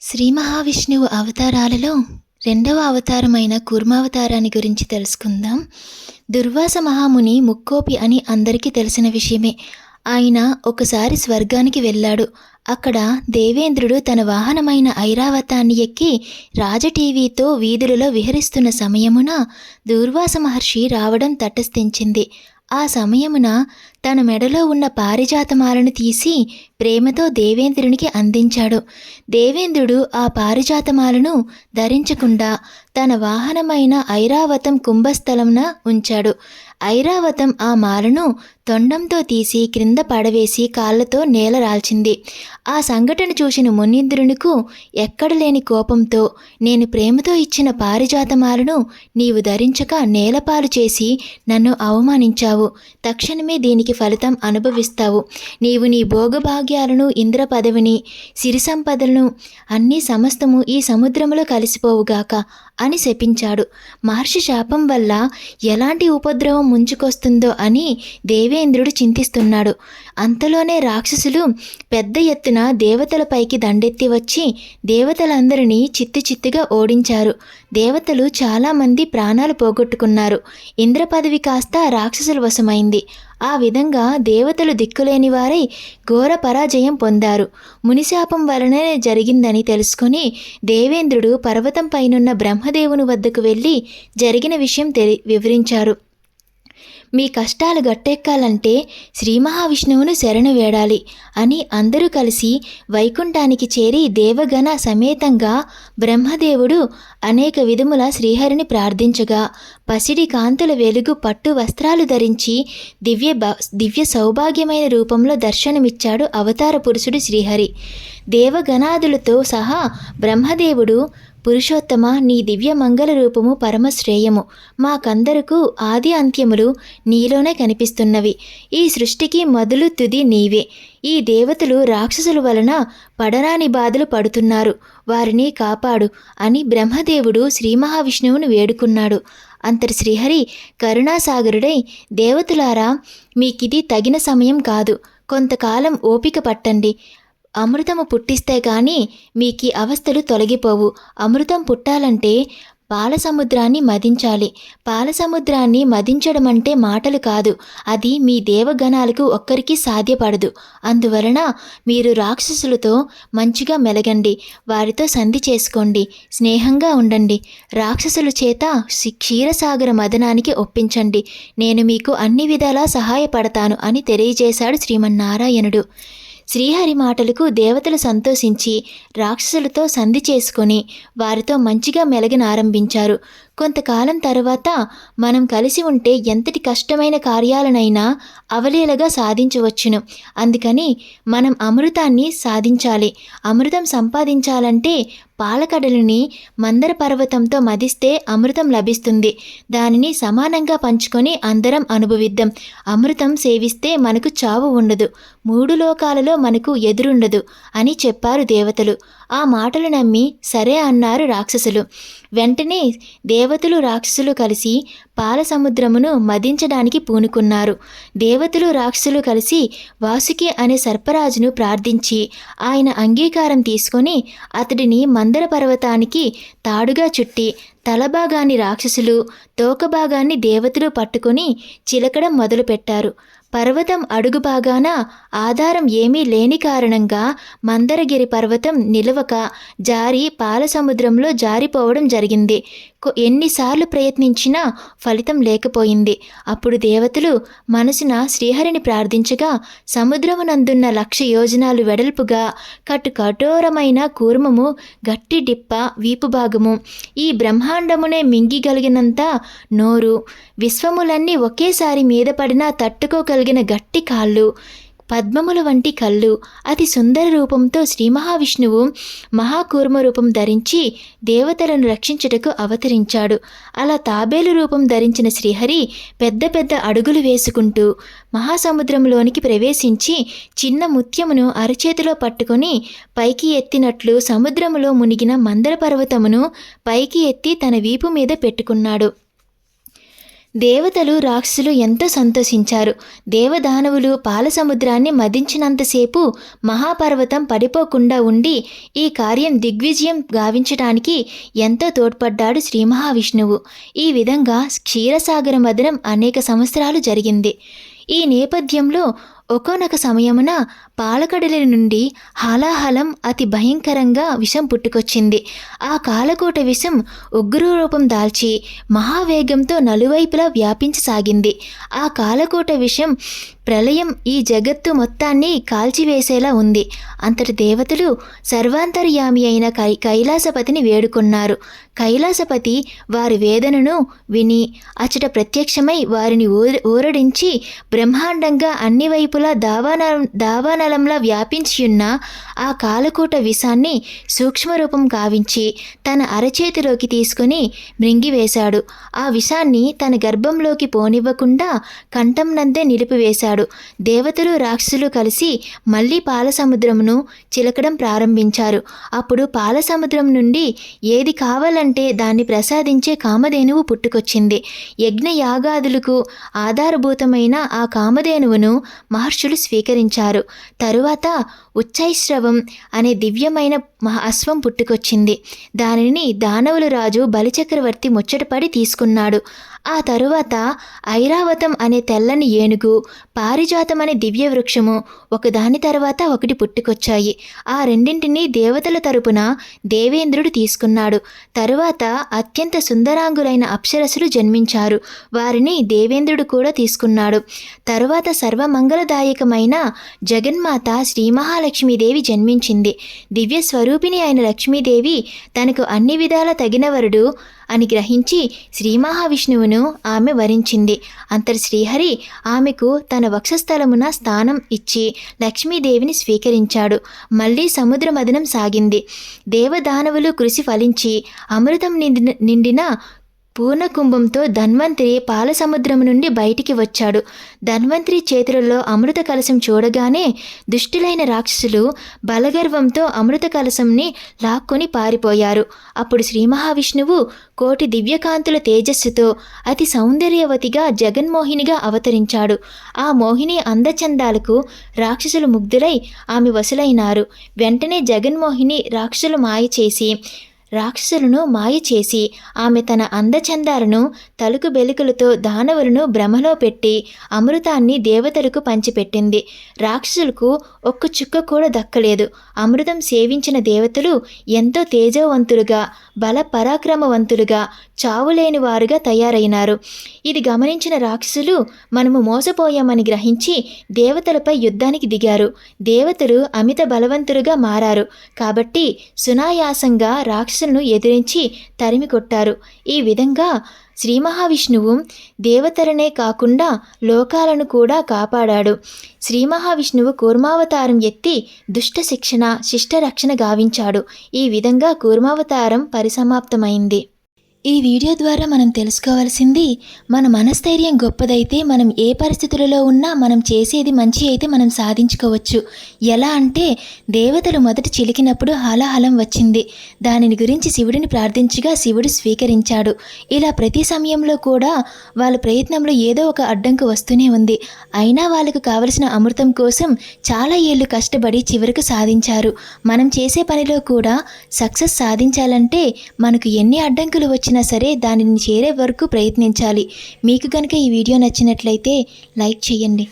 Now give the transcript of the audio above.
శ్రీ మహావిష్ణువు అవతారాలలో రెండవ అవతారమైన కూర్మావతారాన్ని గురించి తెలుసుకుందాం. దుర్వాస మహాముని ముక్కోపి అని అందరికీ తెలిసిన విషయమే. ఆయన ఒకసారి స్వర్గానికి వెళ్ళాడు. అక్కడ దేవేంద్రుడు తన వాహనమైన ఐరావతాన్ని ఎక్కి రాజటీవీతో వీధులలో విహరిస్తున్న సమయమున దుర్వాస మహర్షి రావడం తటస్థించింది. ఆ సమయమున తన మెడలో ఉన్న పారిజాతమాలను తీసి ప్రేమతో దేవేంద్రునికి అందించాడు. దేవేంద్రుడు ఆ పారిజాతమాలను ధరించకుండా తన వాహనమైన ఐరావతం కుంభస్థలంన ఉంచాడు. ఐరావతం ఆ మాలను తొండంతో తీసి క్రింద పడవేసి కాళ్లతో నేల రాల్చింది. ఆ సంఘటన చూసిన మునీంద్రునికు ఎక్కడలేని కోపంతో, నేను ప్రేమతో ఇచ్చిన పారిజాతమాలను నీవు ధరించక నేలపాలు చేసి నన్ను అవమానించావు. తక్షణమే దీనికి ఫలితం అనుభవిస్తావు. నీవు నీ భోగభాగ్యాలను, ఇంద్ర పదవిని, సిరి సంపదలను అన్నీ సమస్తము ఈ సముద్రములో కలిసిపోవుగాక అని శపించాడు. మహర్షి శాపం వల్ల ఎలాంటి ఉపద్రవం ముంచుకొస్తుందో అని దేవేంద్రుడు చింతిస్తున్నాడు. అంతలోనే రాక్షసులు పెద్ద ఎత్తున దేవతలపైకి దండెత్తి వచ్చి దేవతలందరినీ చిత్తుచిత్తుగా ఓడించారు. దేవతలు చాలామంది ప్రాణాలు పోగొట్టుకున్నారు. ఇంద్ర పదవి కాస్త రాక్షసుల వశమైంది. ఆ విధంగా దేవతలు దిక్కులేని వారై ఘోర పరాజయం పొందారు. మునిశాపం వలనే జరిగిందని తెలుసుకుని దేవేంద్రుడు పర్వతం పైనున్న బ్రహ్మదేవుని వద్దకు వెళ్ళి జరిగిన విషయం వివరించారు. మీ కష్టాలు గట్టెక్కాలంటే శ్రీ మహావిష్ణువును శరణు వేడాలి అని అందరూ కలిసి వైకుంఠానికి చేరి దేవగణ సమేతంగా బ్రహ్మదేవుడు అనేక విధముల శ్రీహరిని ప్రార్థించగా పసిడి కాంతుల వెలుగు పట్టు వస్త్రాలు ధరించి దివ్య సౌభాగ్యమైన రూపంలో దర్శనమిచ్చాడు అవతార పురుషుడు శ్రీహరి. దేవగణాదులతో సహా బ్రహ్మదేవుడు, పురుషోత్తమ, నీ దివ్య మంగళ రూపము పరమశ్రేయము. మాకందరకు ఆది అంత్యములు నీలోనే కనిపిస్తున్నవి. ఈ సృష్టికి మొదలు తుది నీవే. ఈ దేవతలు రాక్షసుల వలన పడరాని బాధలు పడుతున్నారు, వారిని కాపాడు అని బ్రహ్మదేవుడు శ్రీ మహావిష్ణువును వేడుకున్నాడు. అంతటి శ్రీహరి కరుణాసాగరుడై, దేవతలారా, మీకిది తగిన సమయం కాదు. కొంతకాలం ఓపిక పట్టండి. అమృతము పుట్టిస్తే కానీ మీకీ అవస్థలు తొలగిపోవు. అమృతం పుట్టాలంటే పాలసముద్రాన్ని మదించాలి. పాలసముద్రాన్ని మదించడం అంటే మాటలు కాదు. అది మీ దేవగణాలకు ఒక్కరికి సాధ్యపడదు. అందువలన మీరు రాక్షసులతో మంచిగా మెలగండి, వారితో సంధి చేసుకోండి, స్నేహంగా ఉండండి. రాక్షసుల చేత క్షీరసాగర మదనానికి ఒప్పించండి. నేను మీకు అన్ని విధాలా సహాయపడతాను అని తెలియజేశాడు శ్రీమన్నారాయణుడు. శ్రీహరి మాటలకు దేవతలు సంతోషించి రాక్షసులతో సంధి చేసుకొని వారితో మంచిగా మెలగనారంభించారు. కొంతకాలం తరువాత మనం కలిసి ఉంటే ఎంతటి కష్టమైన కార్యాలనైనా అవలీలగా సాధించవచ్చును. అందుకని మనం అమృతాన్ని సాధించాలి. అమృతం సంపాదించాలంటే పాలకడలిని మందర పర్వతంతో మదిస్తే అమృతం లభిస్తుంది. దానిని సమానంగా పంచుకొని అందరం అనుభవిద్దాం. అమృతం సేవిస్తే మనకు చావు ఉండదు, 3 లోకాలలో మనకు ఎదురుండదు అని చెప్పారు దేవతలు. ఆ మాటలు నమ్మి సరే అన్నారు రాక్షసులు. వెంటనే దేవతలు రాక్షసులు కలిసి పాలసముద్రమును మదించడానికి పూనుకున్నారు. దేవతలు రాక్షసులు కలిసి వాసుకి అనే సర్పరాజును ప్రార్థించి ఆయన అంగీకారం తీసుకొని అతడిని మందర పర్వతానికి తాడుగా చుట్టి తలభాగాన్ని రాక్షసులు, తోకభాగాన్ని దేవతలు పట్టుకొని చిలకడం మొదలుపెట్టారు. పర్వతం అడుగు భాగాన ఆధారం ఏమీ లేని కారణంగా మందరగిరి పర్వతం నిలవక జారి పాలసముద్రంలో జారిపోవడం జరిగింది. ఎన్నిసార్లు ప్రయత్నించినా ఫలితం లేకపోయింది. అప్పుడు దేవతలు మనసున శ్రీహరిని ప్రార్థించగా సముద్రమునందున్న 1,00,000 యోజనాలు వెడల్పుగా కఠోరమైన కూర్మము, గట్టి డిప్ప, వీపు భాగము, ఈ బ్రహ్మాండమునే మింగిగలిగినంత నోరు, విశ్వములన్నీ ఒకేసారి మీద పడినా తట్టుకోగలిగిన గట్టి కాళ్ళు, పద్మముల వంటి కళ్ళు, అతి సుందర రూపంతో శ్రీ మహావిష్ణువు మహాకూర్మ రూపం ధరించి దేవతలను రక్షించుటకు అవతరించాడు. అలా తాబేలు రూపం ధరించిన శ్రీహరి పెద్ద పెద్ద అడుగులు వేసుకుంటూ మహాసముద్రంలోనికి ప్రవేశించి చిన్న ముత్యమును అరచేతిలో పట్టుకొని పైకి ఎత్తినట్లు సముద్రములో మునిగిన మందర పర్వతమును పైకి ఎత్తి తన వీపు మీద పెట్టుకున్నాడు. దేవతలు రాక్షసులు ఎంతో సంతోషించారు. దేవదానవులు పాల సముద్రాన్ని మదించినంతసేపు మహాపర్వతం పడిపోకుండా ఉండి ఈ కార్యం దిగ్విజయం గావించడానికి ఎంతో తోడ్పడ్డాడు శ్రీ మహావిష్ణువు. ఈ విధంగా క్షీరసాగర మథనం అనేక సంవత్సరాలు జరిగింది. ఈ నేపథ్యంలో ఒకానొక సమయమున పాలకడలి నుండి హాలాహలం అతి భయంకరంగా విషం పుట్టుకొచ్చింది. ఆ కాలకోట విషం ఉగ్ర రూపం దాల్చి మహావేగంతో నలువైపులా వ్యాపించసాగింది. ఆ కాలకోట విషం ప్రళయం ఈ జగత్తు మొత్తాన్ని కాల్చివేసేలా ఉంది. అంతటి దేవతలు సర్వాంతర్యామి అయిన కైలాసపతిని వేడుకున్నారు. కైలాసపతి వారి వేదనను విని అచట ప్రత్యక్షమై వారిని ఊరడించి బ్రహ్మాండంగా అన్ని వైపులా దావానలంలా వ్యాపించియున్న ఆ కాలకూట విషాన్ని సూక్ష్మరూపం కావించి తన అరచేతిలోకి తీసుకుని మృంగివేశాడు. ఆ విషాన్ని తన గర్భంలోకి పోనివ్వకుండా కంఠం నందే నిలిపివేశాడు. దేవతలు రాక్షసులు కలిసి మళ్ళీ పాలసముద్రమును చిలకడం ప్రారంభించారు. అప్పుడు పాలసముద్రం నుండి ఏది కావాలంటే దాన్ని ప్రసాదించే కామధేనువు పుట్టుకొచ్చింది. యజ్ఞ యాగాదులకు ఆధారభూతమైన ఆ కామధేనువును మహర్షులు స్వీకరించారు. తరువాత ఉచ్చైశ్రవం అనే దివ్యమైన అశ్వం పుట్టుకొచ్చింది. దానిని దానవుల రాజు బలిచక్రవర్తి ముచ్చటపడి తీసుకున్నాడు. ఆ తరువాత ఐరావతం అనే తెల్లని ఏనుగు, పారిజాతం అనే దివ్య వృక్షము ఒకదాని తర్వాత ఒకటి పుట్టుకొచ్చాయి. ఆ రెండింటినీ దేవతల తరపున దేవేంద్రుడు తీసుకున్నాడు. తరువాత అత్యంత సుందరాంగులైన అప్సరసులు జన్మించారు. వారిని దేవేంద్రుడు కూడా తీసుకున్నాడు. తరువాత సర్వమంగళదాయకమైన జగన్మాత శ్రీ మహాలక్ష్మీదేవి జన్మించింది. దివ్య స్వరూపిణి అయిన లక్ష్మీదేవి తనకు అన్ని విధాల తగిన వరుడు అని గ్రహించి శ్రీ మహావిష్ణువును ఆమె వరించింది. అంతటి శ్రీహరి ఆమెకు తన వక్షస్థలమున స్థానం ఇచ్చి లక్ష్మీదేవిని స్వీకరించాడు. మళ్ళీ సముద్ర మథనం సాగింది. దేవదానవులు కృషి ఫలించి అమృతం నిండిన పూర్ణకుంభంతో ధన్వంతరి పాలసముద్రము నుండి బయటికి వచ్చాడు. ధన్వంతరి చేతులలో అమృత కలశం చూడగానే దుష్టులైన రాక్షసులు బలగర్వంతో అమృత కలశంని లాక్కొని పారిపోయారు. అప్పుడు శ్రీ మహావిష్ణువు కోటి దివ్యకాంతుల తేజస్సుతో అతి సౌందర్యవతిగా జగన్మోహినిగా అవతరించాడు. ఆ మోహిని అందచందాలకు రాక్షసులు ముగ్ధులై ఆమె వశులైనారు. వెంటనే జగన్మోహిని రాక్షసులను మాయ చేసి ఆమె తన అందచందాలను తలుకు బెలుకులతో దానవులను భ్రమలో పెట్టి అమృతాన్ని దేవతలకు పంచిపెట్టింది. రాక్షసులకు ఒక్క చుక్క కూడా దక్కలేదు. అమృతం సేవించిన దేవతలు ఎంతో తేజవంతులుగా, బల పరాక్రమవంతులుగా, చావులేని వారుగా తయారైనారు. ఇది గమనించిన రాక్షసులు మనము మోసపోయామని గ్రహించి దేవతలపై యుద్ధానికి దిగారు. దేవతలు అమిత బలవంతులుగా మారారు. కాబట్టి సునాయాసంగా రాక్షసులను ఎదిరించి తరిమి కొట్టారు. ఈ విధంగా శ్రీ మహావిష్ణువు దేవతలనే కాకుండా లోకాలను కూడా కాపాడాడు. శ్రీ మహావిష్ణువు కూర్మావతారం ఎత్తి దుష్ట శిక్షణ, శిష్ట రక్షణ గావించాడు. ఈ విధంగా కూర్మావతారం పరిసమాప్తమైంది. ఈ వీడియో ద్వారా మనం తెలుసుకోవాల్సింది, మన మనస్థైర్యం గొప్పదైతే మనం ఏ పరిస్థితులలో ఉన్నా మనం చేసేది మంచి అయితే మనం సాధించుకోవచ్చు. ఎలా అంటే దేవతలు మొదట చిలికినప్పుడు హాలాహలం వచ్చింది. దానిని గురించి శివుడిని ప్రార్థించగా శివుడు స్వీకరించాడు. ఇలా ప్రతి సమయంలో కూడా వాళ్ళ ప్రయత్నంలో ఏదో ఒక అడ్డంకు వస్తూనే ఉంది. అయినా వాళ్ళకు కావలసిన అమృతం కోసం చాలా ఏళ్ళు కష్టపడి చివరకు సాధించారు. మనం చేసే పనిలో కూడా సక్సెస్ సాధించాలంటే మనకు ఎన్ని అడ్డంకులు వచ్చినా సరే దానిని చేరే వరకు ప్రయత్నించాలి. మీకు కనుక ఈ వీడియో నచ్చినట్లయితే లైక్ చేయండి.